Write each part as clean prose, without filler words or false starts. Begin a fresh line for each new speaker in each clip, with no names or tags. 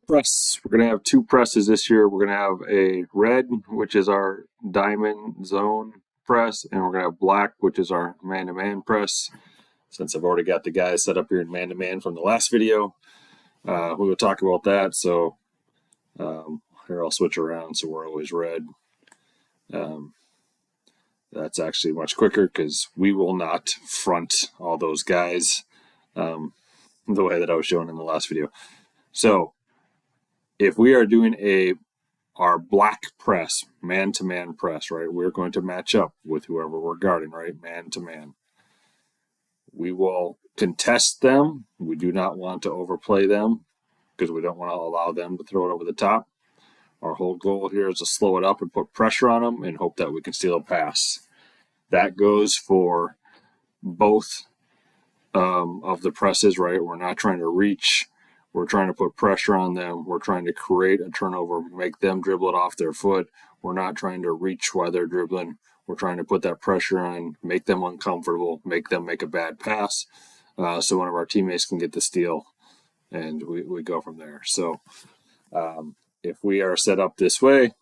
Press. We're going to have two presses this year. We're going to have a red, which is our diamond zone press, and we're going to have black, which is our man-to-man press. Since I've already got the guys set up here in man-to-man from the last video, we will talk about that. So here I'll switch around so we're always red. That's actually much quicker because we will not front all those guys the way that I was showing in the last video. So if we are doing our black press, man-to-man press, right, we're going to match up with whoever we're guarding, right, man-to-man. We will contest them. We do not want to overplay them because we don't want to allow them to throw it over the top. Our whole goal here is to slow it up and put pressure on them and hope that we can steal a pass. That goes for both of the presses, right? We're not trying to reach. We're trying to put pressure on them. We're trying to create a turnover, make them dribble it off their foot. We're not trying to reach while they're dribbling. We're trying to put that pressure on, make them uncomfortable, make them make a bad pass, so one of our teammates can get the steal, and we go from there. So if we are set up this way,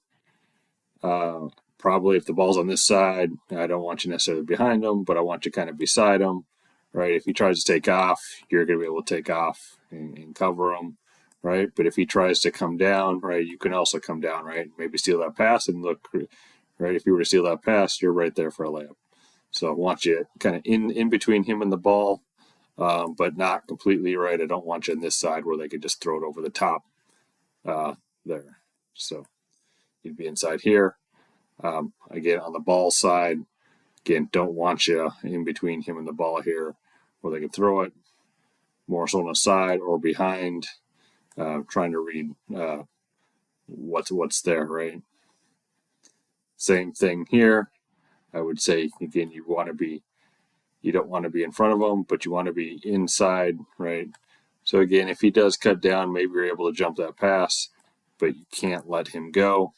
probably if the ball's on this side, I don't want you necessarily behind them, but I want you kind of beside them, right? If he tries to take off, you're going to be able to take off and cover him, right? But if he tries to come down, right, you can also come down, right? Maybe steal that pass and look, right? If you were to steal that pass, you're right there for a layup. So I want you kind of in between him and the ball, but not completely right. I don't want you on this side where they could just throw it over the top there. So you'd be inside here. Again, on the ball side, again, don't want you in between him and the ball here where they can throw it. More so on the side or behind, trying to read what's there, right? Same thing here. I would say, again, you don't want to be in front of him, but you want to be inside, right? So again, if he does cut down, maybe you're able to jump that pass, but you can't let him go.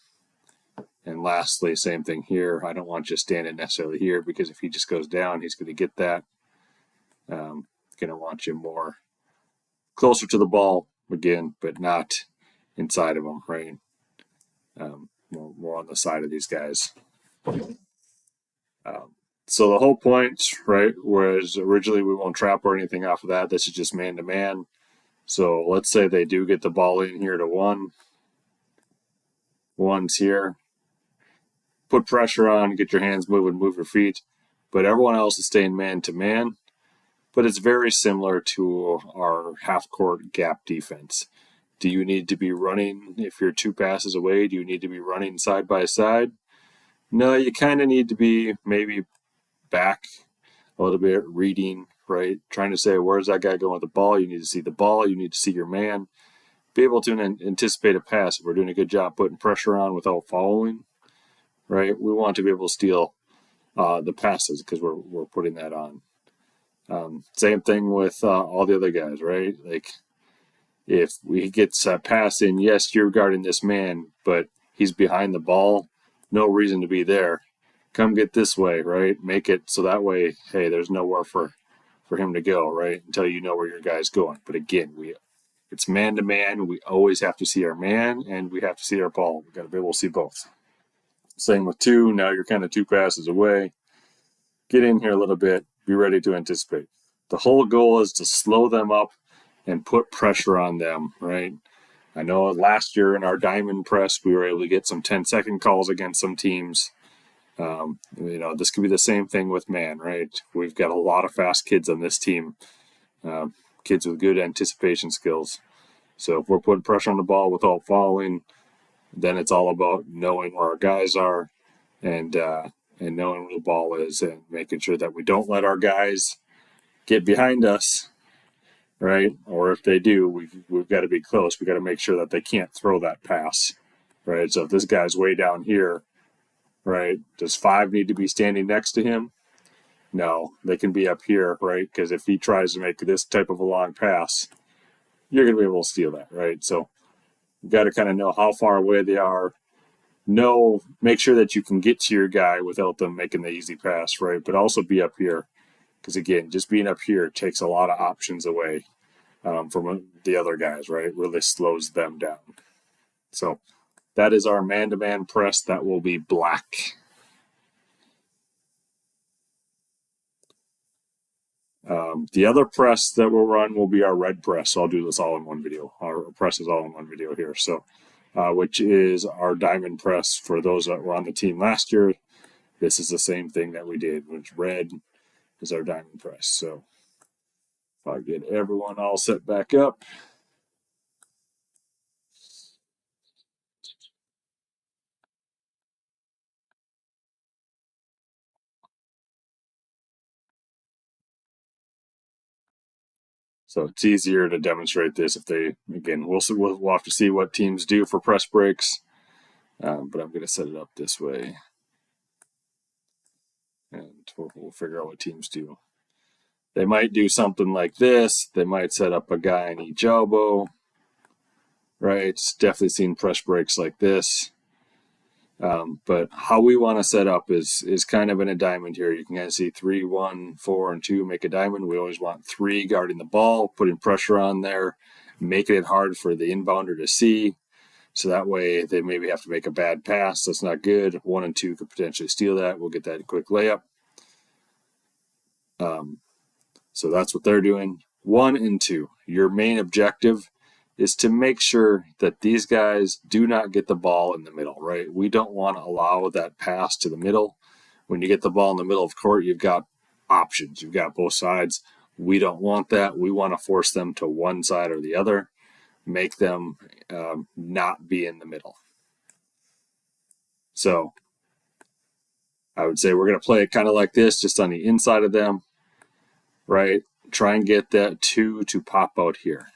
And lastly, same thing here. I don't want you standing necessarily here because if he just goes down, he's going to get that. Going to want you more closer to the ball again, but not inside of him, right? More on the side of these guys. So the whole point, right, was originally we won't trap or anything off of that. This is just man-to-man. So let's say they do get the ball in here to one. One's here. Put pressure on, get your hands moving, move your feet. But everyone else is staying man-to-man. But it's very similar to our half-court gap defense. Do you need to be running if you're two passes away? Do you need to be running side by side? No, you kind of need to be maybe back a little bit, reading, right? Trying to say, where's that guy going with the ball? You need to see the ball. You need to see your man. Be able to anticipate a pass. If we're doing a good job putting pressure on without fouling, right? We want to be able to steal the passes because we're putting that on. Same thing with all the other guys, right? Like if we get a pass in, yes, you're guarding this man, but he's behind the ball. No reason to be there. Come get this way, right? Make it so that way, hey, there's nowhere for him to go, right? Until you know where your guy's going. But again, it's man to man. We always have to see our man and we have to see our ball. We got to be able to see both. Same with two. Now you're kind of two passes away. Get in here a little bit. Be ready to anticipate. The whole goal is to slow them up and put pressure on them, right? I know last year in our diamond press, we were able to get some 10-second calls against some teams. This could be the same thing with man, right? We've got a lot of fast kids on this team, kids with good anticipation skills. So if we're putting pressure on the ball without fouling, then it's all about knowing where our guys are and knowing where the ball is and making sure that we don't let our guys get behind us, right? Or if they do, we've got to be close. We've got to make sure that they can't throw that pass, right? So if this guy's way down here, right, does 5 need to be standing next to him? No, they can be up here, right? Because if he tries to make this type of a long pass, you're going to be able to steal that, right? So you've got to kind of know how far away they are. Make sure that you can get to your guy without them making the easy pass, right? But also be up here. Because again, just being up here takes a lot of options away. from the other guys, right? It really slows them down. So that is our man-to-man press. That will be black. The other press that we'll run will be our red press. So I'll do this all in one video. Our press is all in one video here. So, which is our diamond press for those that were on the team last year. This is the same thing that we did, which red is our diamond press. So if I get everyone all set back up. So it's easier to demonstrate this if they, again, we'll have to see what teams do for press breaks. But I'm going to set it up this way. And we'll figure out what teams do. They might do something like this. They might set up a guy on each elbow. Right? Definitely seen press breaks like this. But how we want to set up is kind of in a diamond here. You can kind of see 3, 1, 4, and 2 make a diamond. We always want 3 guarding the ball, putting pressure on there, making it hard for the inbounder to see. So that way they maybe have to make a bad pass. That's not good. 1 and 2 could potentially steal that. We'll get that quick layup. So that's what they're doing. 1 and 2. Your main objective is to make sure that these guys do not get the ball in the middle, right? We don't want to allow that pass to the middle. When you get the ball in the middle of court, you've got options. You've got both sides. We don't want that. We want to force them to one side or the other, make them not be in the middle. So I would say we're going to play it kind of like this, just on the inside of them, right? Try and get that 2 to pop out here.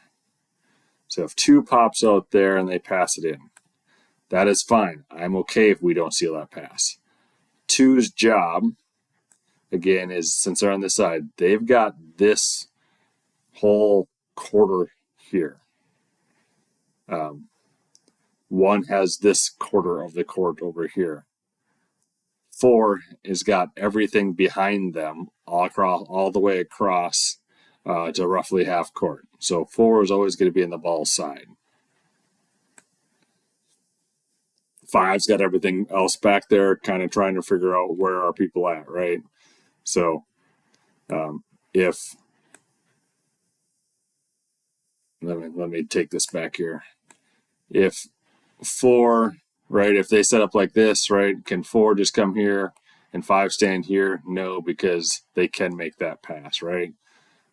So if 2 pops out there and they pass it in, that is fine. I'm okay if we don't seal that pass. 2's job, again, is since they're on this side, they've got this whole quarter here. 1 has this quarter of the court over here. 4 has got everything behind them all the way across to roughly half court. So 4 is always going to be in the ball side. 5's got everything else back there, kind of trying to figure out where are people at, right? So if let me take this back here. If 4, right, if they set up like this, right, can 4 just come here and 5 stand here? No, because they can make that pass, right?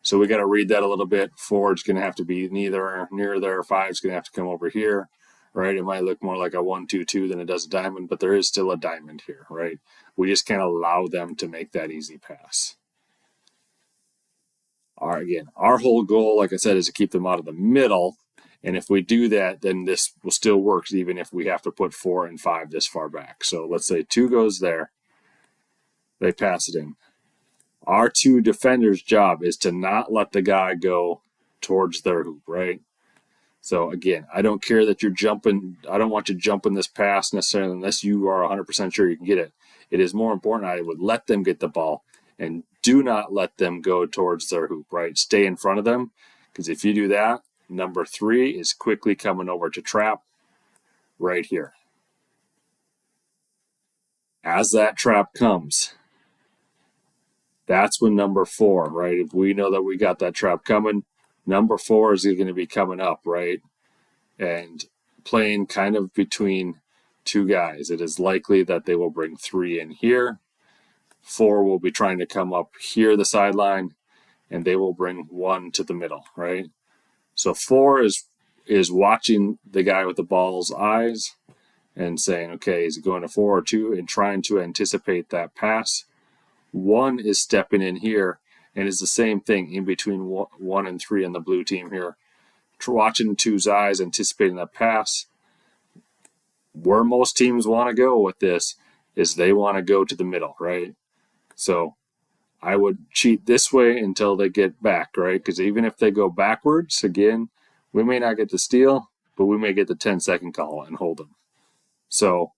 So we got to read that a little bit. 4 is going to have to be neither near there. 5 is going to have to come over here, right? It might look more like a 1-2-2 than it does a diamond, but there is still a diamond here, right? We just can't allow them to make that easy pass. All right, again, our whole goal, like I said, is to keep them out of the middle. And if we do that, then this will still work, even if we have to put 4 and 5 this far back. So let's say 2 goes there. They pass it in. Our 2 defenders' job is to not let the guy go towards their hoop, right? So again, I don't care that you're jumping. I don't want you jumping this pass necessarily unless you are 100% sure you can get it. It is more important I would let them get the ball and do not let them go towards their hoop, right? Stay in front of them, because if you do that, number 3 is quickly coming over to trap right here. As that trap comes, that's when number 4, right? If we know that we got that trap coming, number 4 is going to be coming up, right? And playing kind of between 2 guys. It is likely that they will bring 3 in here. 4 will be trying to come up here, the sideline, and they will bring 1 to the middle, right? So 4 is watching the guy with the ball's eyes and saying, okay, is he going to 4 or 2, and trying to anticipate that pass. 1 is stepping in here and is the same thing in between 1 and 3 on the blue team here. Watching 2's eyes, anticipating that pass. Where most teams want to go with this is they want to go to the middle, right? So I would cheat this way until they get back, right? Because even if they go backwards, again, we may not get the steal, but we may get the 10-second call and hold them. So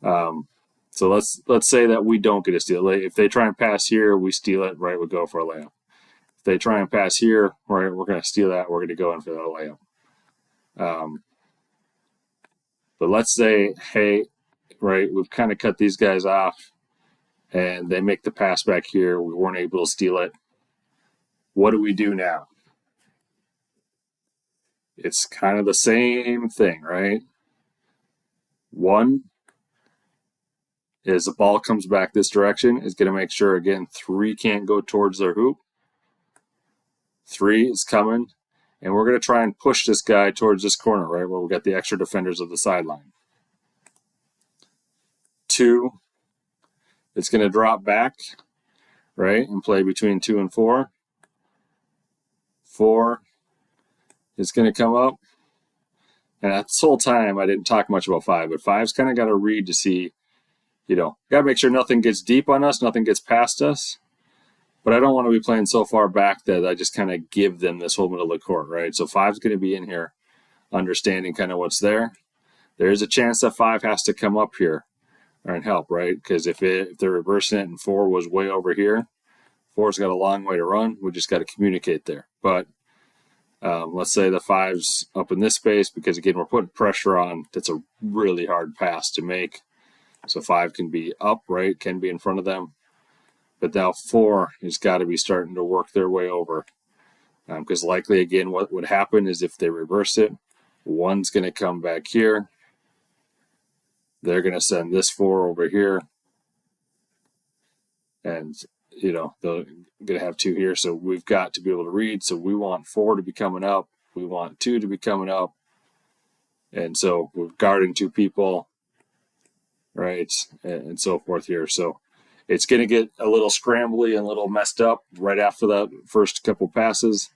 let's say that we don't get a steal. If they try and pass here, we steal it, right? We go for a layup. If they try and pass here, we're going to steal that. We're going to go in for that layup. But let's say, hey, right, we've kind of cut these guys off, and they make the pass back here. We weren't able to steal it. What do we do now? It's kind of the same thing, right? One is the ball comes back this direction, is going to make sure, again, 3 can't go towards their hoop. 3 is coming, and we're going to try and push this guy towards this corner, right, where we got the extra defenders of the sideline. 2, it's going to drop back, right, and play between 2 and 4. 4 is going to come up. And this whole time, I didn't talk much about 5, but 5's kind of got to read to see, got to make sure nothing gets deep on us, nothing gets past us. But I don't want to be playing so far back that I just kind of give them this whole middle of the court, right? So 5's going to be in here, understanding kind of what's there. There is a chance that 5 has to come up here and help, right? Because if they're reversing it and 4 was way over here, 4's got a long way to run. We just got to communicate there. But let's say the 5's up in this space because, again, we're putting pressure on. That's a really hard pass to make. So 5 can be up, right? Can be in front of them. But now 4 has got to be starting to work their way over. Because likely, again, what would happen is if they reverse it, 1's going to come back here. They're going to send this 4 over here. And, they're going to have 2 here. So we've got to be able to read. So we want 4 to be coming up. We want 2 to be coming up. And so we're guarding 2 people, right? And so forth here. So it's going to get a little scrambly and a little messed up right after that first couple passes.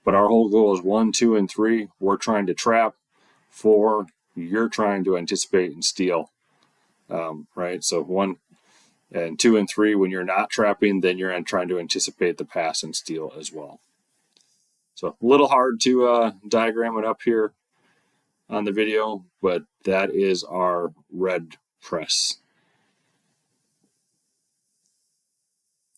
But our whole goal is 1, 2, and 3. We're trying to trap. 4, you're trying to anticipate and steal, right? So 1 and 2 and 3, when you're not trapping, then you're trying to anticipate the pass and steal as well. So a little hard to diagram it up here on the video, but that is our red press.